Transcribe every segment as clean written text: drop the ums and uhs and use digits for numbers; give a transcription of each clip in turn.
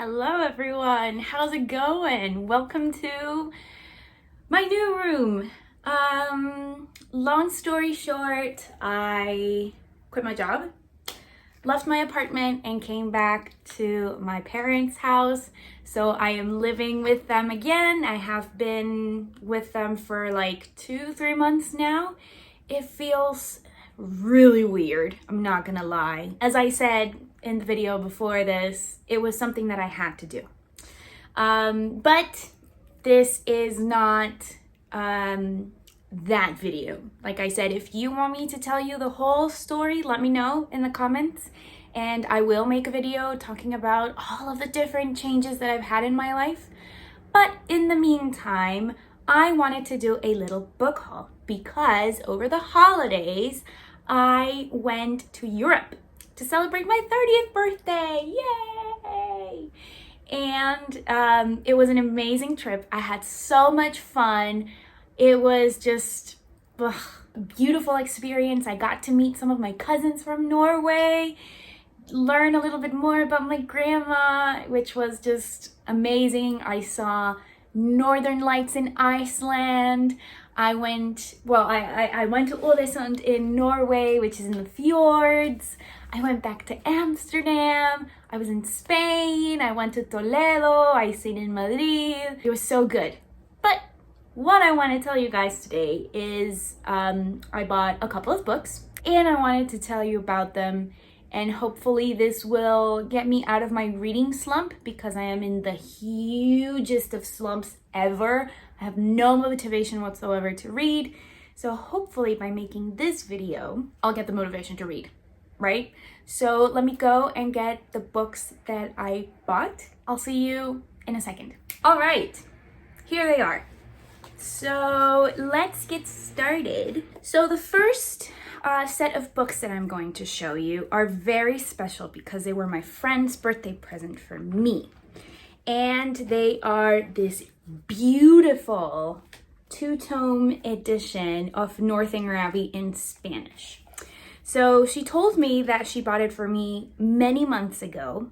Hello everyone, how's it going? Welcome to my new room. Long story short, I quit my job, left my apartment and came back to my parents' house. So I am living with them again. I have been with them for like 2-3 months now. It feels really weird, I'm not gonna lie. As I said in the video before this, it was something that I had to do. But this is not that video. Like I said, if you want me to tell you the whole story, let me know in the comments and I will make a video talking about all of the different changes that I've had in my life. But in the meantime, I wanted to do a little book haul because over the holidays, I went to Europe to celebrate my 30th birthday. Yay! And it was an amazing trip. I had so much fun. It was just a beautiful experience. I got to meet some of my cousins from Norway, learn a little bit more about my grandma, which was just amazing. I saw Northern Lights in Iceland. I went to Ålesund in Norway, which is in the fjords. I went back to Amsterdam. I was in Spain. I went to Toledo. I stayed in Madrid. It was so good. But what I want to tell you guys today is I bought a couple of books and I wanted to tell you about them. And hopefully this will get me out of my reading slump because I am in the hugest of slumps ever. I have no motivation whatsoever to read. So hopefully by making this video, I'll get the motivation to read, right? So let me go and get the books that I bought. I'll see you in a second. All right, here they are. So let's get started. So the first set of books that I'm going to show you are very special because they were my friend's birthday present for me. And they are this beautiful 2-tome edition of Northanger Abbey in Spanish. So she told me that she bought it for me many months ago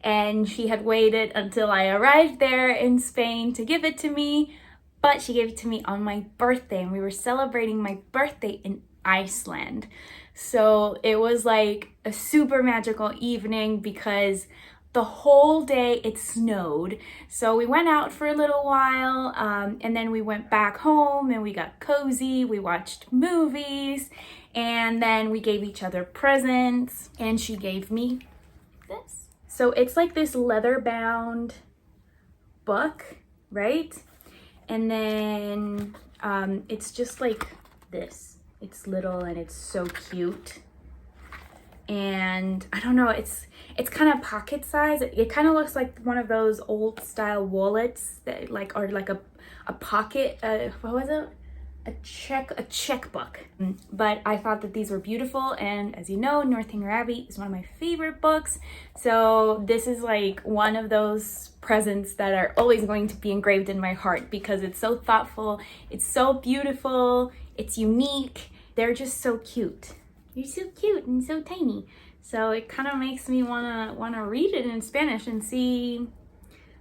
and she had waited until I arrived there in Spain to give it to me, but she gave it to me on my birthday and we were celebrating my birthday in Iceland. So it was like a super magical evening because the whole day it snowed. So we went out for a little while and then we went back home and we got cozy. We watched movies and then we gave each other presents and she gave me this. So it's like this leather bound book, right? And then it's just like this. It's little and it's so cute. And I don't know, it's kind of pocket size. It kind of looks like one of those old style wallets that are like a pocket, what was it? A checkbook. But I thought that these were beautiful, and as you know, Northanger Abbey is one of my favorite books. So this is like one of those presents that are always going to be engraved in my heart because it's so thoughtful, it's so beautiful, it's unique. They're just so cute. You're so cute and so tiny. So it kind of makes me wanna read it in Spanish and see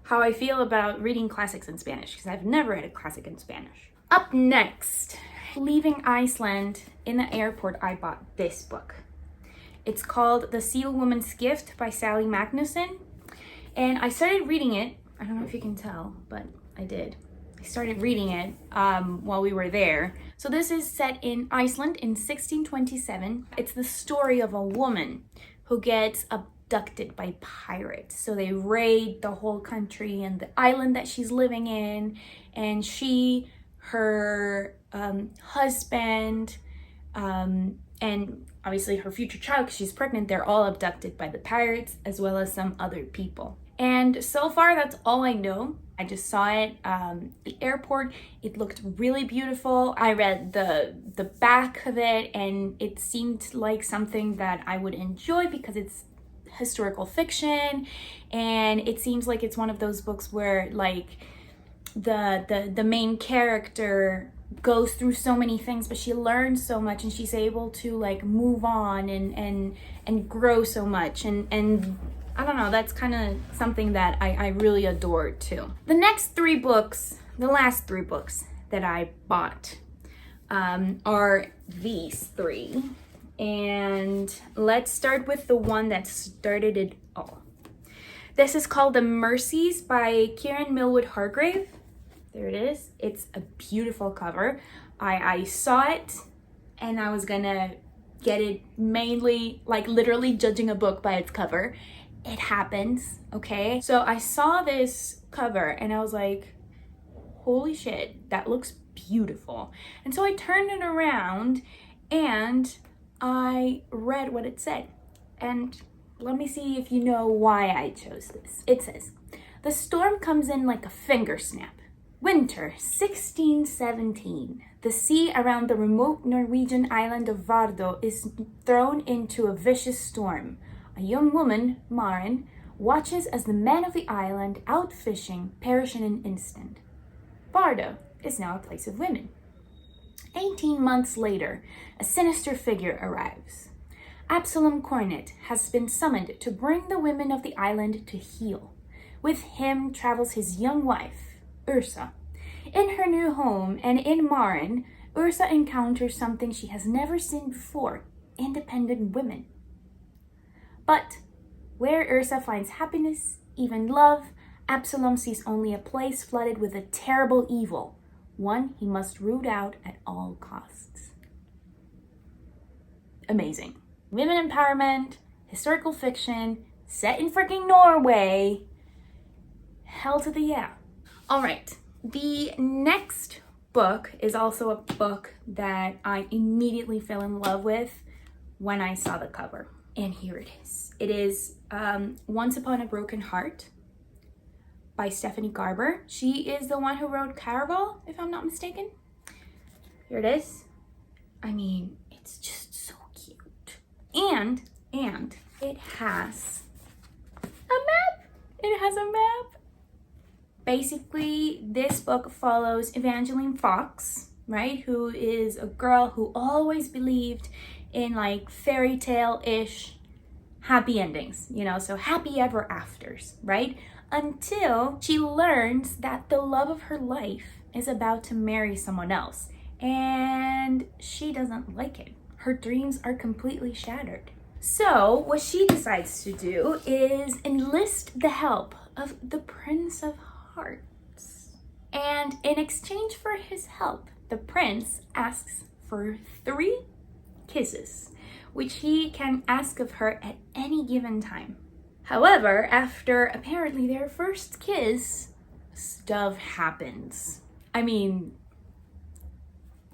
how I feel about reading classics in Spanish because I've never read a classic in Spanish. Up next, leaving Iceland in the airport, I bought this book. It's called The Seal Woman's Gift by Sally Magnusson. And I started reading it. I don't know if you can tell, but I did. I started reading it while we were there. So this is set in Iceland in 1627. It's the story of a woman who gets abducted by pirates. So they raid the whole country and the island that she's living in. And she, her husband, and obviously her future child, because she's pregnant, they're all abducted by the pirates as well as some other people. And so far, that's all I know. I just saw it at the airport. It looked really beautiful. I read the back of it and it seemed like something that I would enjoy because it's historical fiction and it seems like it's one of those books where like the main character goes through so many things, but she learns so much and she's able to like move on and grow so much and I don't know, that's kind of something that I really adored too. The next 3 books, the last 3 books that I bought are these 3. And let's start with the one that started it all. This is called The Mercies by Kieran Millwood Hargrave. There it is. It's a beautiful cover. I saw it and I was gonna get it mainly, like literally judging a book by its cover. It happens, okay? So I saw this cover and I was like, holy shit, that looks beautiful. And so I turned it around and I read what it said. And let me see if you know why I chose this. It says, "The storm comes in like a finger snap. Winter 1617. The sea around the remote Norwegian island of Vardo is thrown into a vicious storm. A young woman, Maren, watches as the men of the island, out fishing, perish in an instant. Vardo is now a place of women. 18 months later, a sinister figure arrives. Absalom Cornet has been summoned to bring the women of the island to heel. With him travels his young wife, Ursa. In her new home and in Maren, Ursa encounters something she has never seen before, independent women. But where Ursa finds happiness, even love, Absalom sees only a place flooded with a terrible evil, one he must root out at all costs." Amazing. Women empowerment, historical fiction, set in freaking Norway. Hell to the yeah. All right, the next book is also a book that I immediately fell in love with when I saw the cover. And here it is. It is Once Upon a Broken Heart by Stephanie Garber. She is the one who wrote Caraval, if I'm not mistaken. Here it is. I mean, it's just so cute. And it has a map. It has a map. Basically, this book follows Evangeline Fox, right? Who is a girl who always believed in like fairy tale-ish happy endings, you know, so happy ever afters, right? Until she learns that the love of her life is about to marry someone else, and she doesn't like it. Her dreams are completely shattered. So what she decides to do is enlist the help of the Prince of Hearts. And in exchange for his help, the prince asks for 3 kisses, which he can ask of her at any given time. However, after apparently their first kiss, stuff happens. I mean,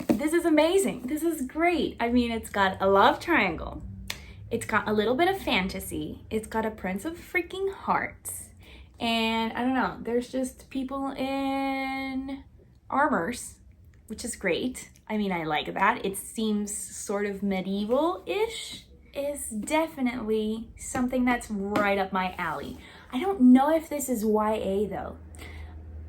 this is amazing. This is great. I mean, it's got a love triangle. It's got a little bit of fantasy. It's got a Prince of freaking Hearts. And I don't know, there's just people in armors, which is great. I mean, I like that. It seems sort of medieval-ish. Is definitely something that's right up my alley. I don't know if this is YA though.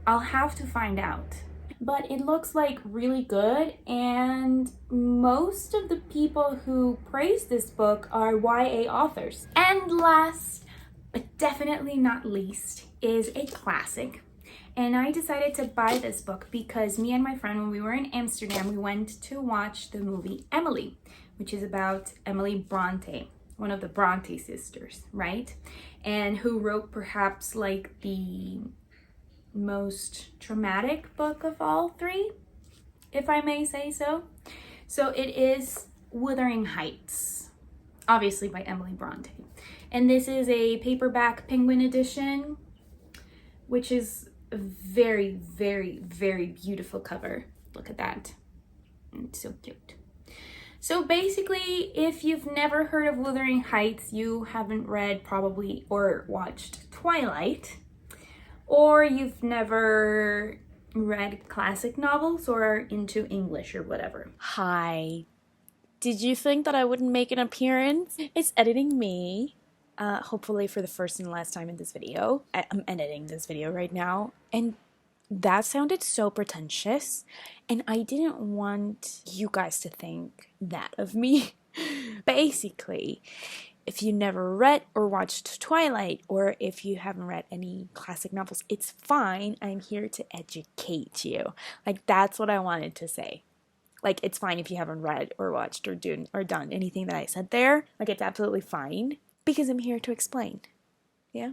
I'll have to find out. But it looks like really good, and most of the people who praise this book are YA authors. And last, but definitely not least, is a classic. And I decided to buy this book because me and my friend, when we were in Amsterdam, we went to watch the movie Emily, which is about Emily Bronte, one of the Bronte sisters, right? And who wrote perhaps like the most traumatic book of all 3, if I may say so. So it is Wuthering Heights, obviously by Emily Bronte. And this is a paperback Penguin edition, which is a very, very, very beautiful cover. Look at that. It's so cute. So basically, if you've never heard of Wuthering Heights, you haven't read probably or watched Twilight, or you've never read classic novels or are into English or whatever. Hi. Did you think that I wouldn't make an appearance? It's editing me. Hopefully for the first and last time in this video. I'm editing this video right now, and that sounded so pretentious, and I didn't want you guys to think that of me. Basically, If you never read or watched Twilight, or if you haven't read any classic novels, it's fine. I'm here to educate you. Like, that's what I wanted to say. Like, it's fine if you haven't read or watched or done anything that I said there. Like, it's absolutely fine because I'm here to explain. Yeah?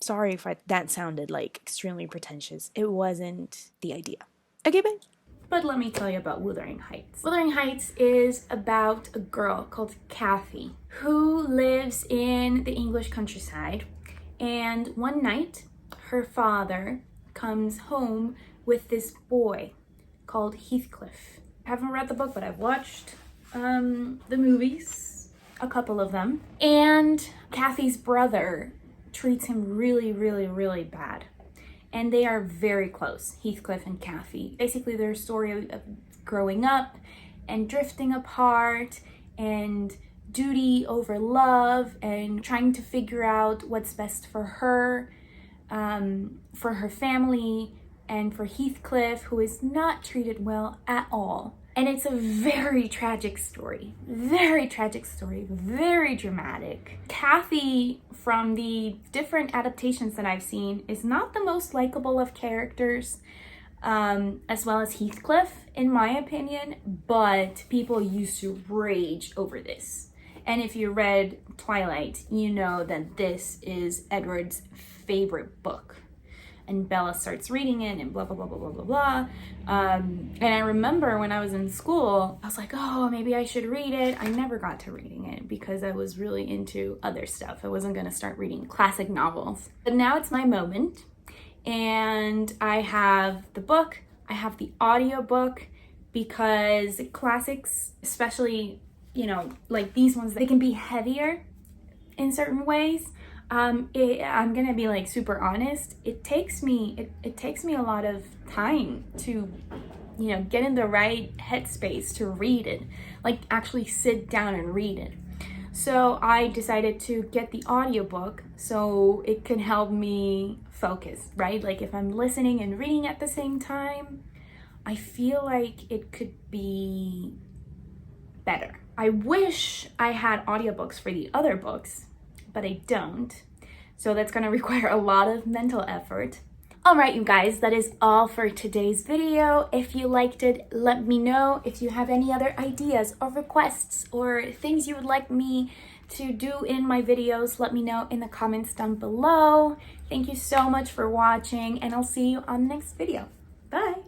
Sorry if that sounded like extremely pretentious. It wasn't the idea. Okay, bye. But let me tell you about Wuthering Heights. Wuthering Heights is about a girl called Kathy who lives in the English countryside. And one night, her father comes home with this boy called Heathcliff. I haven't read the book, but I've watched the movies, a couple of them. And Kathy's brother treats him really, really, really bad. And they are very close, Heathcliff and Kathy. Basically, their story of growing up and drifting apart and duty over love and trying to figure out what's best for her family, and for Heathcliff, who is not treated well at all. And it's a very tragic story, very dramatic. Kathy, from the different adaptations that I've seen, is not the most likable of characters, as well as Heathcliff, in my opinion, but people used to rage over this. And if you read Twilight, you know that this is Edward's favorite book. And Bella starts reading it and blah, blah, blah, blah, blah, blah, blah. And I remember when I was in school, I was like, oh, maybe I should read it. I never got to reading it because I was really into other stuff. I wasn't going to start reading classic novels. But now it's my moment. And I have the book, I have the audiobook, because classics, especially, you know, like these ones, they can be heavier in certain ways. I'm gonna be like super honest. It takes me a lot of time to, you know, get in the right headspace to read it, like actually sit down and read it. So I decided to get the audiobook so it can help me focus, right? Like if I'm listening and reading at the same time, I feel like it could be better. I wish I had audiobooks for the other books, but I don't. So that's gonna require a lot of mental effort. All right, you guys, that is all for today's video. If you liked it, let me know. If you have any other ideas or requests or things you would like me to do in my videos, let me know in the comments down below. Thank you so much for watching, and I'll see you on the next video. Bye.